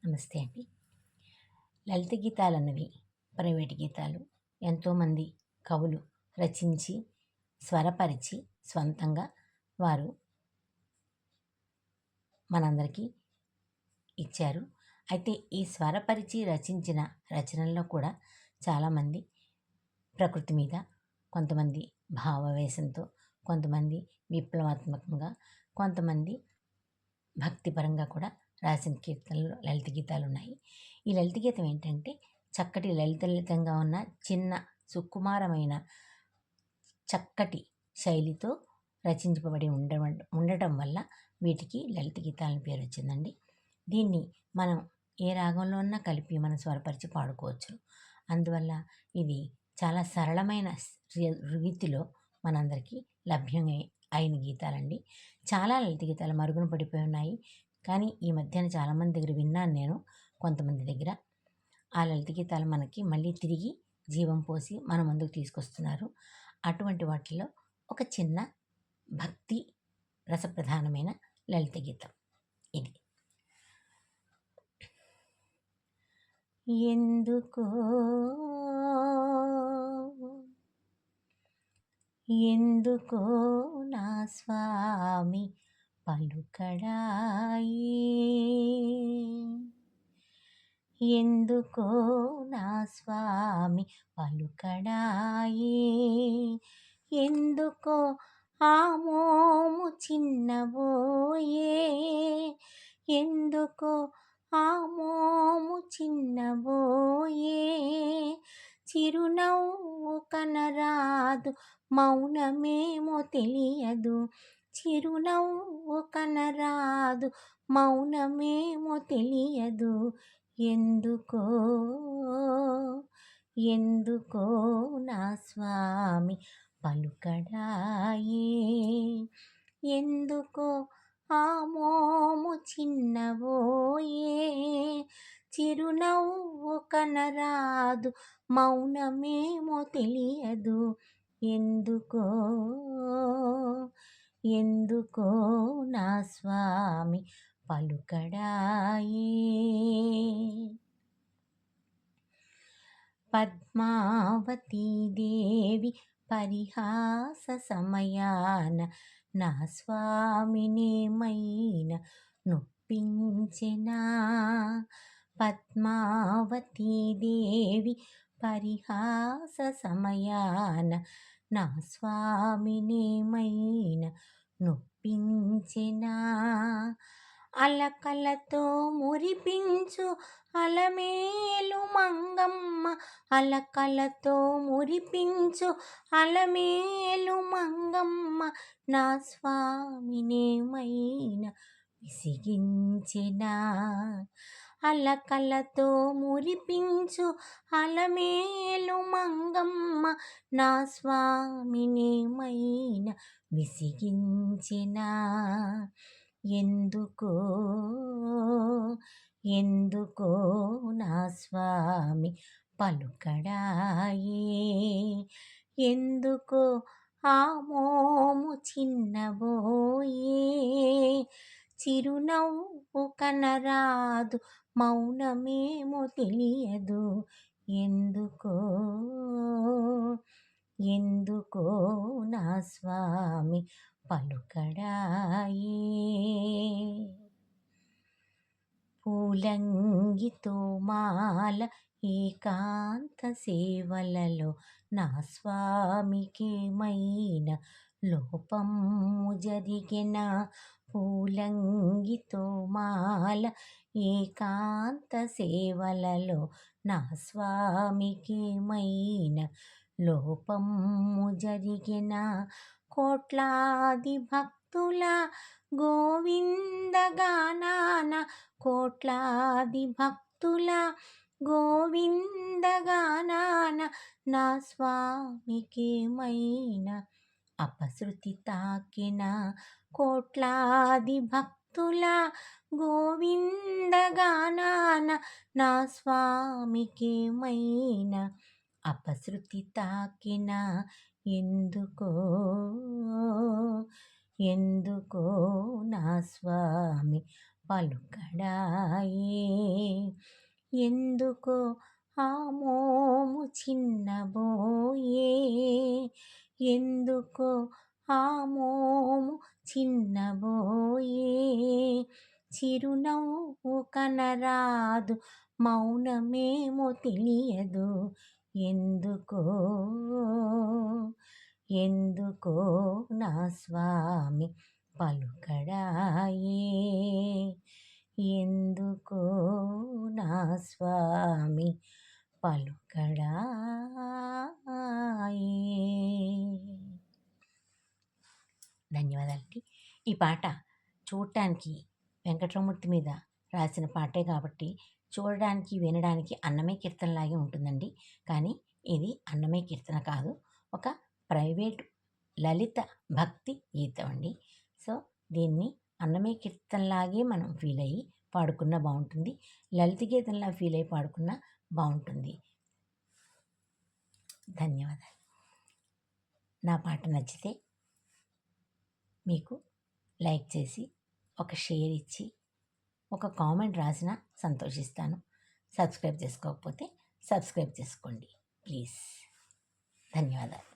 నమస్తే అండి. లలిత గీతాలన్నవి ప్రైవేట్ గీతాలు. ఎంతోమంది కవులు రచించి, స్వరపరిచి స్వంతంగా వారు మనందరికీ ఇచ్చారు. అయితే ఈ స్వరపరిచి రచించిన రచనల్లో కూడా చాలామంది ప్రకృతి మీద, కొంతమంది భావావేశంతో, కొంతమంది విప్లవాత్మకంగా, కొంతమంది భక్తిపరంగా కూడా రాసిన కీర్తనలు, లలిత గీతాలున్నాయి. ఈ లలిత గీతం ఏంటంటే చక్కటి లలితంగా ఉన్న చిన్న సుకుమారమైన చక్కటి శైలితో రచించబడి ఉండటం వల్ల వీటికి లలిత గీతాలని పేరు వచ్చిందండి. దీన్ని మనం ఏ రాగంలో ఉన్నా కలిపి మనం స్వరపరిచి పాడుకోవచ్చు. అందువల్ల ఇది చాలా సరళమైన రీతిలో మనందరికీ లభ్యమే అయిన గీతాలండి. చాలా లలిత గీతాలు మరుగున పడిపోయి ఉన్నాయి. కానీ ఈ మధ్యన చాలామంది దగ్గర విన్నాను నేను, కొంతమంది దగ్గర. ఆ లలిత గీతాలు మనకి మళ్ళీ తిరిగి జీవం పోసి మన ముందుకు తీసుకొస్తున్నారు. అటువంటి వాటిలో ఒక చిన్న భక్తి రసప్రధానమైన లలిత గీతం ఇది. ఎందుకో ఎందుకో నా స్వామి పలుకడాయి, ఎందుకో నా స్వామి పలుకడాయి, ఎందుకో ఆ మోము చిన్నబోయే, ఎందుకో ఆ మోము చిన్నబోయే, చిరునవ్వు కనరాదు మౌనమేమో తెలియదు, చిరునవ్వు కనరాదు మౌనమేమో తెలియదు, ఎందుకో ఎందుకో నా స్వామి పలుకడాయే, ఎందుకో ఆ మోము చిన్నబోయే, చిరునవ్వు కనరాదు మౌనమేమో తెలియదు, ఎందుకో ఎందుకో నా స్వామి పలుకడాయే. పద్మావతీదేవి పరిహాస సమయాన నా స్వామినేమైనా నొప్పించెనా, పద్మావతీదేవి పరిహాస సమయాన నా స్వామినేమైనా నొప్పించెనా, అలకలతో మురిపించు అలమేలు మంగమ్మ, అలకలతో మురిపించు అలమేలు మంగమ్మ, నా స్వామినేమైనా విసిగించెనా, అలకలతో మురిపించు అలమేలు మంగమ్మ, నా స్వామినేమైనా విసిగించెనా, ఎందుకో ఎందుకో నా స్వామి పలుకడాయే, ఎందుకో ఆ మోము చిన్నబోయే, చిరునవ్వు కనరాదు మౌనమేమో తెలియదు, ఎందుకో ఎందుకో నా స్వామి పలుకడాయే. పూలంగితో మాల ఏకాంత సేవలలో నా స్వామికేమైనా లోపము జరిగెనా, పూలంగితో మాల ఏకాంత సేవలలో నా స్వామికేమైనా లోపము జరిగెనా, కోట్లాది భక్తుల గోవిందగానాన, కోట్లాది భక్తుల గోవిందగానాన నా స్వామికేమైనా అపశృతి తాకినా, కోట్లాది భక్తుల గోవిందగానాన నా స్వామికేమైనా అపశృతి తాకినా, ఎందుకో ఎందుకో నా స్వామి పలుకడాయే. ఎందుకో ఆ మోము చిన్నబోయే, ఎందుకో ఆ మోము చిన్నబోయే. చిరునవ్వు కనరాదు, మౌనమేమో తెలియదు, ఎందుకో ఎందుకో నా స్వామి పలుకడాయే. ఎందుకో నా స్వామి పలుకడాయే. ధన్యవాదాలండి. ఈ పాట చూడటానికి వెంకటరమూర్తి మీద రాసిన పాటే కాబట్టి చూడడానికి, వినడానికి అన్నమయ్య కీర్తనలాగే ఉంటుందండి. కానీ ఇది అన్నమయ్య కీర్తన కాదు, ఒక ప్రైవేట్ లలిత భక్తి గీతం అండి. సో దీన్ని అన్నమయ్య కీర్తనలాగే మనం ఫీల్ అయ్యి పాడుకున్నా బాగుంటుంది, లలిత గీతంలా ఫీల్ అయ్యి పాడుకున్నా బాగుంటుంది. ధన్యవాదాలు. నా పాట నచ్చితే మీకు లైక్ చేసి, ఒక షేర్ ఇచ్చి, ఒక కామెంట్ రాసినా సంతోషిస్తాను. సబ్స్క్రైబ్ చేసుకోకపోతే సబ్స్క్రైబ్ చేసుకోండి ప్లీజ్. ధన్యవాదాలు.